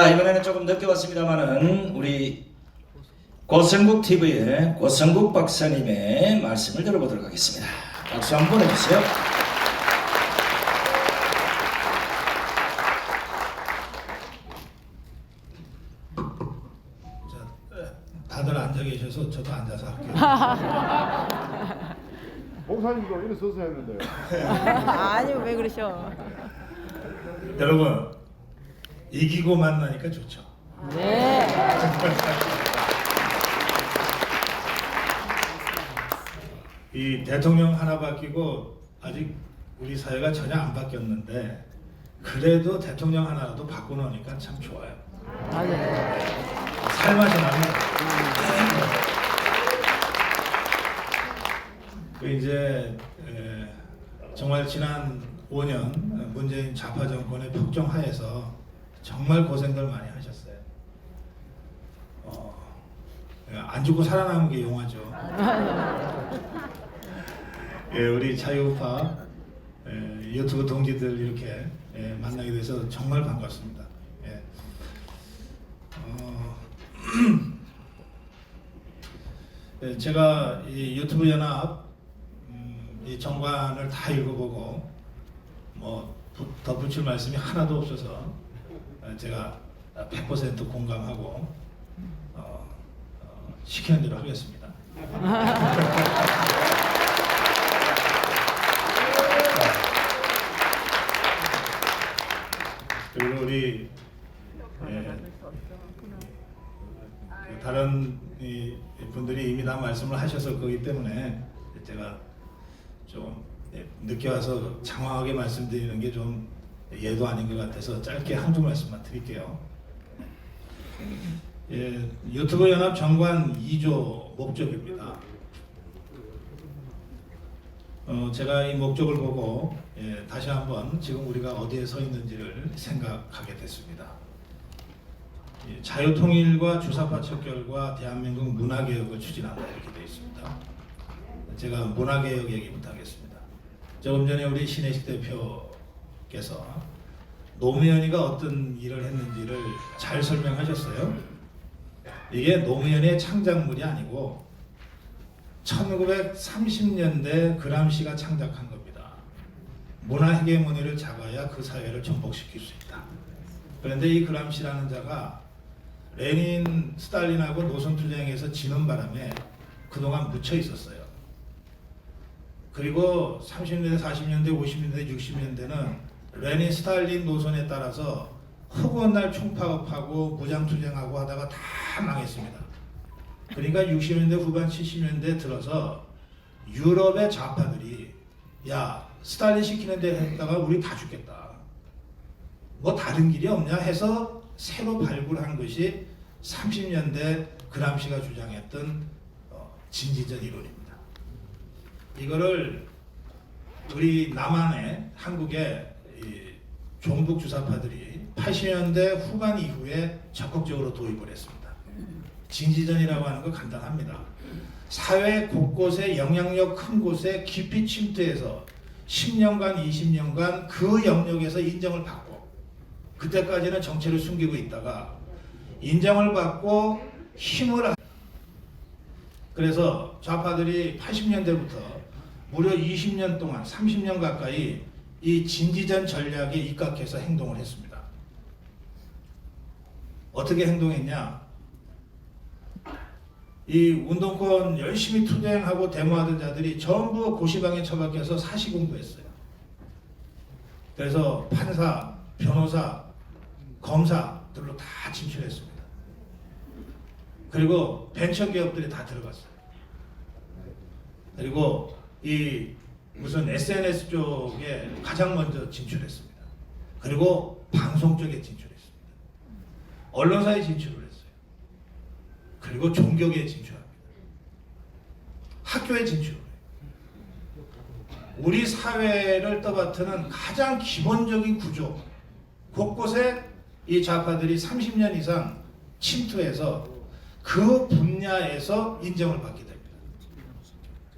자, 이번에는 조금 늦게 왔습니다만은 우리 고성국 TV의 고성국 박사님의 말씀을 들어보도록 하겠습니다. 박수 한번 보내주세요. 다들 앉아 계셔서 저도 앉아서 할게요. 목사님도 일어서서 했는데요. 아니 왜 그러셔? 여러분, 이기고 만나니까 좋죠. 네. 이 대통령 하나 바뀌고 아직 우리 사회가 전혀 안 바뀌었는데 그래도 대통령 하나라도 바꿔놓으니까 참 좋아요. 맞아요. 살맛이 납니다. 그 이제 정말 지난 5년 문재인 좌파 정권의 폭정하에서 정말 고생들 많이 하셨어요. 안 죽고 살아남은 게 용하죠. 우리 자유우파 유튜브 동지들 이렇게 만나게 돼서 정말 반갑습니다. 제가 이 유튜브 연합 이 정관을 다 읽어보고 뭐 덧붙일 말씀이 하나도 없어서 제가 100% 공감하고 시키는 대로 하겠습니다. 그리고 우리 다른 분들이 이미 다 말씀을 하셔서 그렇기 때문에 제가 좀 늦게 와서 장황하게 말씀드리는 게 좀 예도 아닌 것 같아서 짧게 한두 말씀만 드릴게요. 유튜브 연합 정관 2조 목적입니다. 제가 이 목적을 보고 다시 한번 지금 우리가 어디에 서 있는지를 생각하게 됐습니다. 자유통일과 주사파 척결과 대한민국 문화개혁을 추진한다 이렇게 되어 있습니다. 제가 문화개혁 얘기부터 하겠습니다. 조금 전에 우리 신혜식 대표께서 노무현이가 어떤 일을 했는지를 잘 설명하셨어요. 이게 노무현의 창작물이 아니고 1930년대 그람시가 창작한 겁니다. 문화 헤게모니를 잡아야 그 사회를 전복시킬 수 있다. 그런데 이 그람시라는 자가 레닌, 스탈린하고 노선투쟁에서 지는 바람에 그동안 묻혀 있었어요. 그리고 30년대, 40년대, 50년대, 60년대는 레닌, 스탈린 노선에 따라서 허구한 날 총파업하고 무장투쟁하고 하다가 다 망했습니다. 그러니까 60년대 후반 70년대 들어서 유럽의 좌파들이 야 스탈린 시키는 대로 했다가 우리 다 죽겠다. 뭐 다른 길이 없냐 해서 새로 발굴한 것이 30년대 그람시가 주장했던 진지전 이론입니다. 이거를 우리 남한의 한국의 종북 주사파들이 80년대 후반 이후에 적극적으로 도입을 했습니다. 진지전이라고 하는 거 간단합니다. 사회 곳곳에 영향력 큰 곳에 깊이 침투해서 10년간 20년간 그 영역에서 인정을 받고 그때까지는 정체를 숨기고 있다가 인정을 받고 힘을 그래서 좌파들이 80년대부터 무려 20년 동안 30년 가까이 이 진지전 전략에 입각해서 행동을 했습니다. 어떻게 행동했냐? 이 운동권 열심히 투쟁하고 데모하던 자들이 전부 고시방에 처박혀서 사시 공부했어요. 그래서 판사, 변호사, 검사들로 다 진출했습니다. 그리고 벤처기업들이 다 들어갔어요. 그리고 이 무슨 SNS 쪽에 가장 먼저 진출했습니다. 그리고 방송 쪽에 진출했습니다. 언론사에 진출을 했어요. 그리고 종교계에 진출합니다. 학교에 진출을 해요. 우리 사회를 떠받드는 가장 기본적인 구조 곳곳에 이 좌파들이 30년 이상 침투해서 그 분야에서 인정을 받게 됩니다.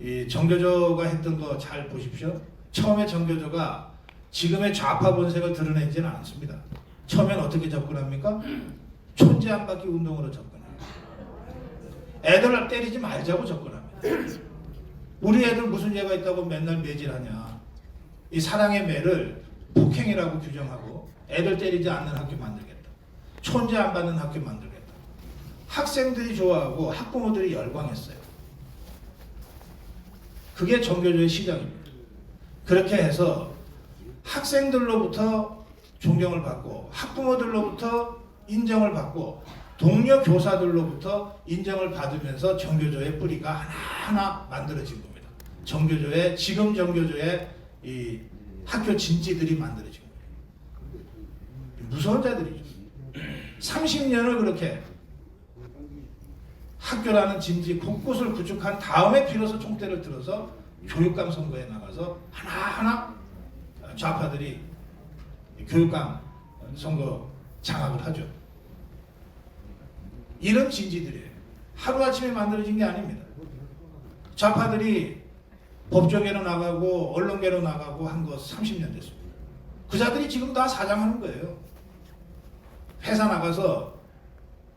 이 정교조가 했던 거 잘 보십시오. 처음에 정교조가 지금의 좌파 본색을 드러내지는 않습니다. 처음엔 어떻게 접근합니까? 촌지 안 받기 운동으로 접근해요. 애들을 때리지 말자고 접근합니다. 우리 애들 무슨 죄가 있다고 맨날 매질하냐. 이 사랑의 매를 폭행이라고 규정하고 애들 때리지 않는 학교 만들겠다. 촌지 안 받는 학교 만들겠다. 학생들이 좋아하고 학부모들이 열광했어요. 그게 종교조의 시작입니다. 그렇게 해서 학생들로부터 존경을 받고 학부모들로부터 인정을 받고 동료 교사들로부터 인정을 받으면서 정교조의 뿌리가 하나하나 만들어진 겁니다. 정교조의 지금 정교조의 이 학교 진지들이 만들어진 겁니다. 무서운 자들이죠. 30년을 그렇게 학교라는 진지 곳곳을 구축한 다음에 비로소 총대를 들어서 교육감 선거에 나가서 하나하나 좌파들이 교육감 선거 장악을 하죠. 이런 진지들이에요. 하루아침에 만들어진 게 아닙니다. 좌파들이 법조계로 나가고 언론계로 나가고 한 거 30년 됐습니다. 그 자들이 지금 다 사장하는 거예요. 회사 나가서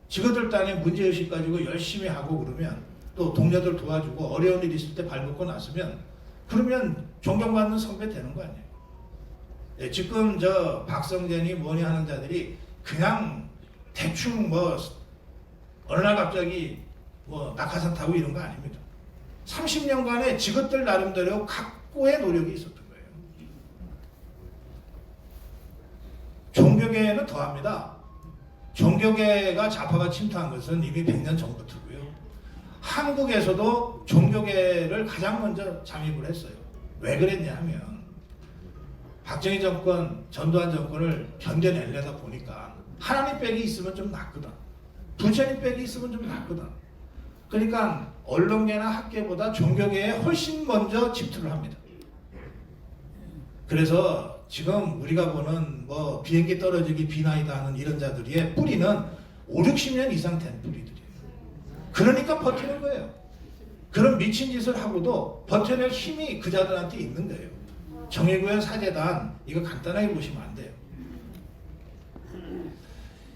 직원들 딴에 문제의식 가지고 열심히 하고 그러면 또 동료들 도와주고 어려운 일 있을 때 발벗고 났으면 그러면 존경받는 선배 되는 거 아니에요. 예, 지금 저 박성재니 뭐니 하는 자들이 그냥 대충 뭐 어느 날 갑자기 뭐 낙하산 타고 이런 거 아닙니다. 30년간의 직업들 나름대로 각고의 노력이 있었던 거예요. 종교계는 더합니다. 종교계가 좌파가 침투한 것은 이미 100년 전부터고요. 한국에서도 종교계를 가장 먼저 잠입을 했어요. 왜 그랬냐 하면 박정희 정권, 전두환 정권을 견뎌내려다 보니까 하나님 빽이 있으면 좀 낫거든. 부처님 빽이 있으면 좀 낫거든. 그러니까 언론계나 학계보다 종교계에 훨씬 먼저 침투를 합니다. 그래서 지금 우리가 보는 뭐 비행기 떨어지기 비나이다 하는 이런 자들의 뿌리는 5, 60년 이상 된 뿌리들이에요. 그러니까 버티는 거예요. 그런 미친 짓을 하고도 버텨낼 힘이 그 자들한테 있는 거예요. 정의구현 사재단 이거 간단하게 보시면 안 돼요.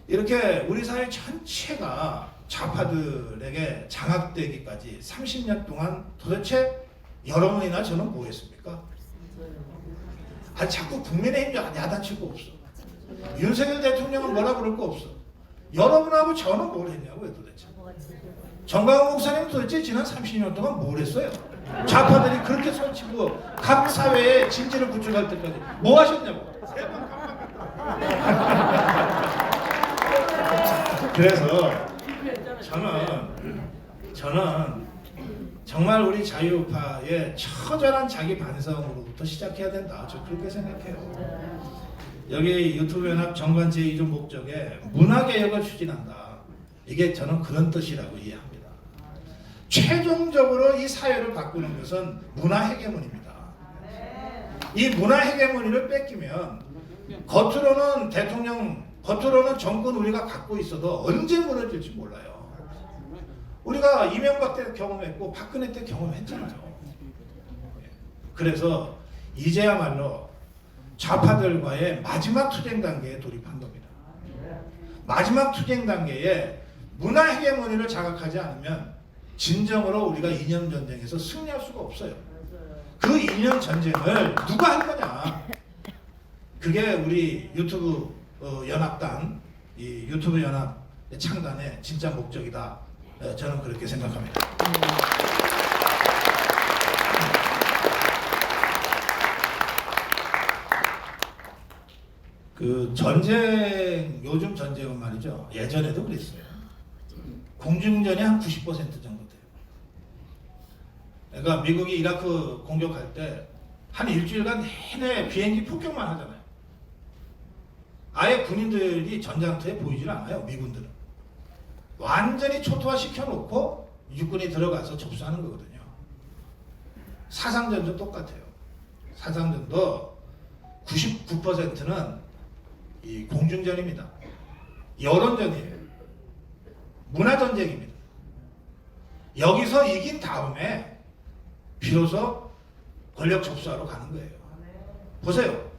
이렇게 우리 사회 전체가 좌파들에게 장악되기까지 30년 동안 도대체 여러분이나 저는 뭐 했습니까? 아니 자꾸 국민의힘 야단칠 거 없어. 윤석열 대통령은 뭐라 그럴 거 없어. 여러분하고 저는 뭘 했냐고요 도대체. 정광훈 목사님은 도대체 지난 30년 동안 뭘 했어요? 좌파들이 그렇게 설치고 각 사회에 진지를 구축할 때까지 뭐 하셨냐고. 그래서 저는 정말 우리 자유파의 처절한 자기 반성으로부터 시작해야 된다. 저 그렇게 생각해요. 여기 유튜브 연합 정관 제2조 목적에 문화개혁을 추진한다. 이게 저는 그런 뜻이라고 이해합니다. 최종적으로 이 사회를 바꾸는 것은 문화 헤게모니입니다. 이 문화 헤게모니를 뺏기면 겉으로는 정권 우리가 갖고 있어도 언제 무너질지 몰라요. 우리가 이명박 때 경험했고 박근혜 때 경험했잖아요. 그래서 이제야말로 좌파들과의 마지막 투쟁 단계에 돌입한 겁니다. 마지막 투쟁 단계에 문화 헤게모니를 자각하지 않으면 진정으로 우리가 이념 전쟁에서 승리할 수가 없어요. 그 이념 전쟁을 누가 할 거냐? 그게 우리 유튜브 연합당, 이 유튜브 연합 창단의 진짜 목적이다. 저는 그렇게 생각합니다. 그 전쟁, 요즘 전쟁은 말이죠. 예전에도 그랬어요. 공중전이 한 90% 정도 돼요. 그러니까 미국이 이라크 공격할 때 한 일주일간 내내 비행기 폭격만 하잖아요. 아예 군인들이 전장터에 보이질 않아요. 미군들은. 완전히 초토화 시켜놓고 육군이 들어가서 접수하는 거거든요. 사상전도 똑같아요. 사상전도 99%는 이 공중전입니다. 여론전이에요. 문화전쟁입니다. 여기서 이긴 다음에 비로소 권력 접수하러 가는 거예요. 보세요.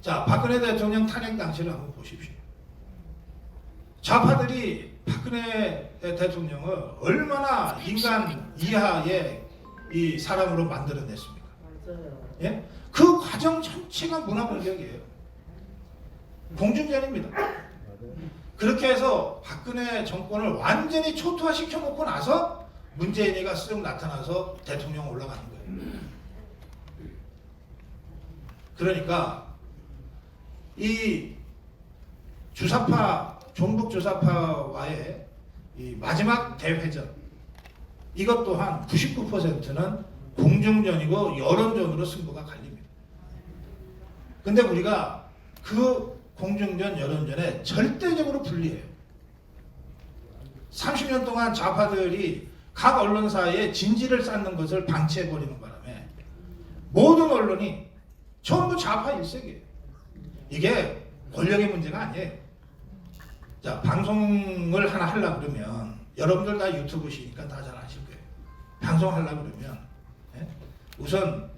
자, 박근혜 대통령 탄핵 당시를 한번 보십시오. 좌파들이 박근혜 대통령을 얼마나 인간 이하의 이 사람으로 만들어냈습니까? 예? 그 과정 전체가 문화 공격이에요. 공중전입니다. 그렇게 해서 박근혜 정권을 완전히 초토화시켜 놓고 나서 문재인이가 쓱 나타나서 대통령 올라가는 거예요. 그러니까 이 주사파, 종북 주사파와의 이 마지막 대회전, 이것 또한 99%는 공중전이고 여론전으로 승부가 갈립니다. 근데 우리가 그 공중전, 여론전에 절대적으로 불리해요. 30년 동안 좌파들이 각 언론사에 진지를 쌓는 것을 방치해버리는 바람에 모든 언론이 전부 좌파 일색이에요. 이게 권력의 문제가 아니에요. 자, 방송을 하나 하려고 그러면 여러분들 다 유튜브시니까 다 잘 아실 거예요. 방송하려고 그러면 우선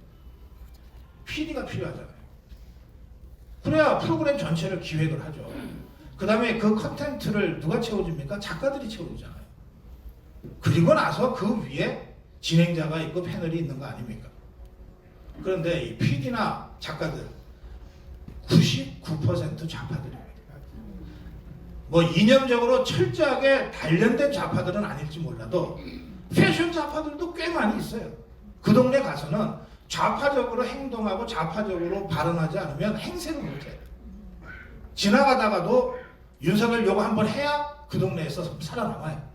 PD가 필요하잖아요. 그래야 프로그램 전체를 기획을 하죠. 그 다음에 그 컨텐츠를 누가 채워줍니까? 작가들이 채워주잖아요. 그리고 나서 그 위에 진행자가 있고 패널이 있는 거 아닙니까? 그런데 이 PD나 작가들 99% 좌파들입니다. 뭐 이념적으로 철저하게 단련된 좌파들은 아닐지 몰라도 패션 좌파들도 꽤 많이 있어요. 그 동네 가서는 좌파적으로 행동하고 좌파적으로 발언하지 않으면 행세를 못해요. 지나가다가도 윤석열 요거 한번 해야 그 동네에서 살아남아요.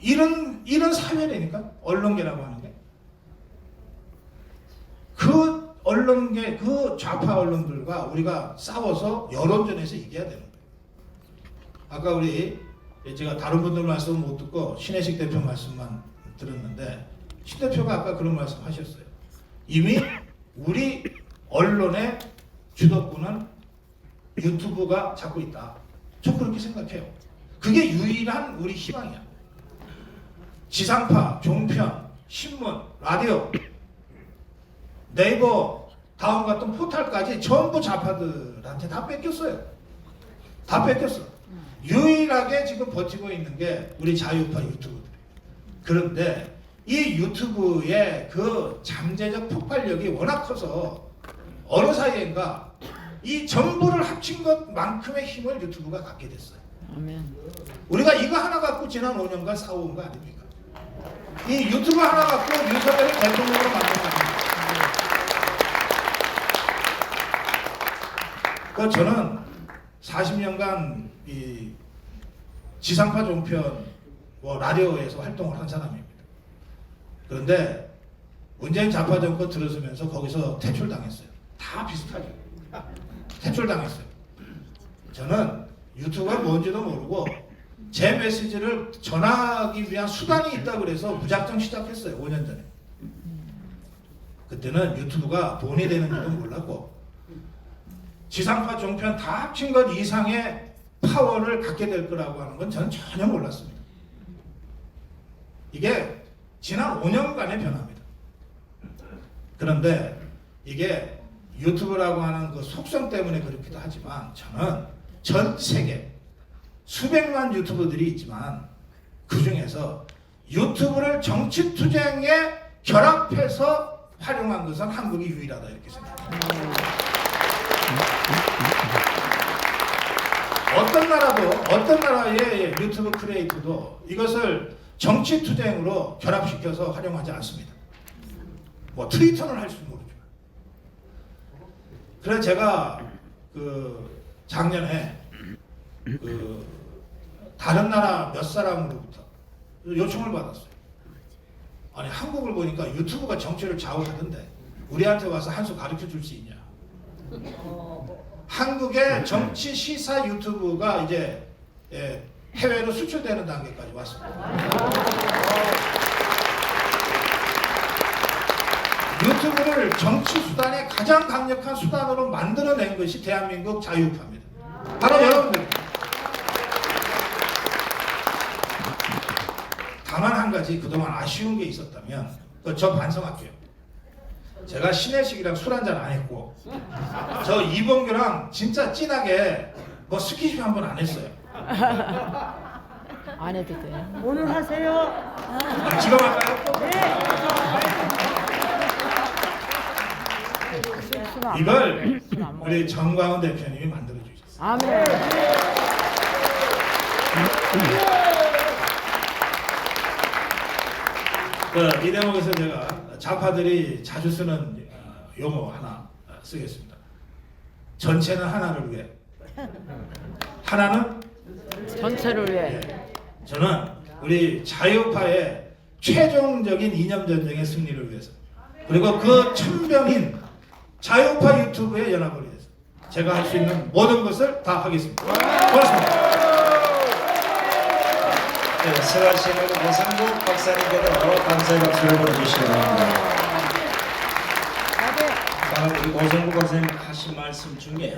이런 사회라니까 언론계라고 하는 게. 그 언론계, 그 좌파 언론들과 우리가 싸워서 여론전에서 이겨야 되는 거예요. 아까 우리 제가 다른 분들 말씀은 못 듣고 신혜식 대표 말씀만 들었는데 신 대표가 아까 그런 말씀 하셨어요. 이미 우리 언론의 주도권은 유튜브가 잡고 있다. 저 그렇게 생각해요. 그게 유일한 우리 희망이야. 지상파, 종편, 신문, 라디오, 네이버, 다음 같은 포털까지 전부 좌파들한테 다 뺏겼어요. 다 뺏겼어. 유일하게 지금 버티고 있는 게 우리 자유파 유튜브들. 그런데 이 유튜브의 그 잠재적 폭발력이 워낙 커서 어느 사이인가 이 전부를 합친 것만큼의 힘을 유튜브가 갖게 됐어요. 아멘. 우리가 이거 하나 갖고 지난 5년간 싸워온 거 아닙니까? 이 유튜브 하나 갖고 윤석열을 대통령으로 만든 거 아닙니까? 그 저는 40년간 이 지상파 종편 뭐 라디오에서 활동을 한 사람입니다. 그런데 문재인 좌파 정권 들어서면서 거기서 퇴출당했어요. 다 비슷하죠. 퇴출당했어요. 저는 유튜브가 뭔지도 모르고 제 메시지를 전하기 위한 수단이 있다고 그래서 무작정 시작했어요. 5년 전에. 그때는 유튜브가 돈이 되는지도 몰랐고 지상파 종편 다 합친 것 이상의 파워를 갖게 될 거라고 하는 건 저는 전혀 몰랐습니다. 이게 지난 5년간의 변화입니다. 그런데 이게 유튜브라고 하는 그 속성 때문에 그렇기도 하지만 저는 전 세계 수백만 유튜버들이 있지만 그 중에서 유튜브를 정치 투쟁에 결합해서 활용한 것은 한국이 유일하다 이렇게 생각합니다. 어떤 나라의 유튜브 크리에이터도 이것을 정치 투쟁으로 결합시켜서 활용하지 않습니다. 뭐 트위터는 할 수 모르죠. 그래서 제가 그 작년에 그 다른 나라 몇 사람으로부터 요청을 받았어요. 아니 한국을 보니까 유튜브가 정치를 좌우하던데 우리한테 와서 한 수 가르쳐 줄 수 있냐? 한국의 정치 시사 유튜브가 이제 해외로 수출되는 단계까지 왔습니다. 유튜브를 정치 수단의 가장 강력한 수단으로 만들어낸 것이 대한민국 자유파입니다. 바로 여러분들. 다만 한 가지 그동안 아쉬운 게 있었다면 저 반성할게요. 제가 신혜식이랑 술 한잔 안 했고 저 이봉규랑 진짜 진하게 그 스킨십 한 번 안 했어요. 안 해도 돼. 오늘 하세요. 아, 지금 할까요? 술안 이걸 술안 먹어. 우리 정광훈 대표님이 만들어 주셨어요. 아멘. 이 대목에서 제가 좌파들이 자주 쓰는 용어 하나 쓰겠습니다. 전체는 하나를 위해. 하나는 전체를 위해. 저는 우리 자유파의 최종적인 이념 전쟁의 승리를 위해서, 그리고 그 천병인 자유파 유튜브의 연합을 위해서 제가 할 수 있는 모든 것을 다 하겠습니다. 고맙습니다. 네, 수고하시는 고성국 박사님께도 감사의 박수를 보내주시기 바랍니다. 우리 고성국 박사님 하신 말씀 중에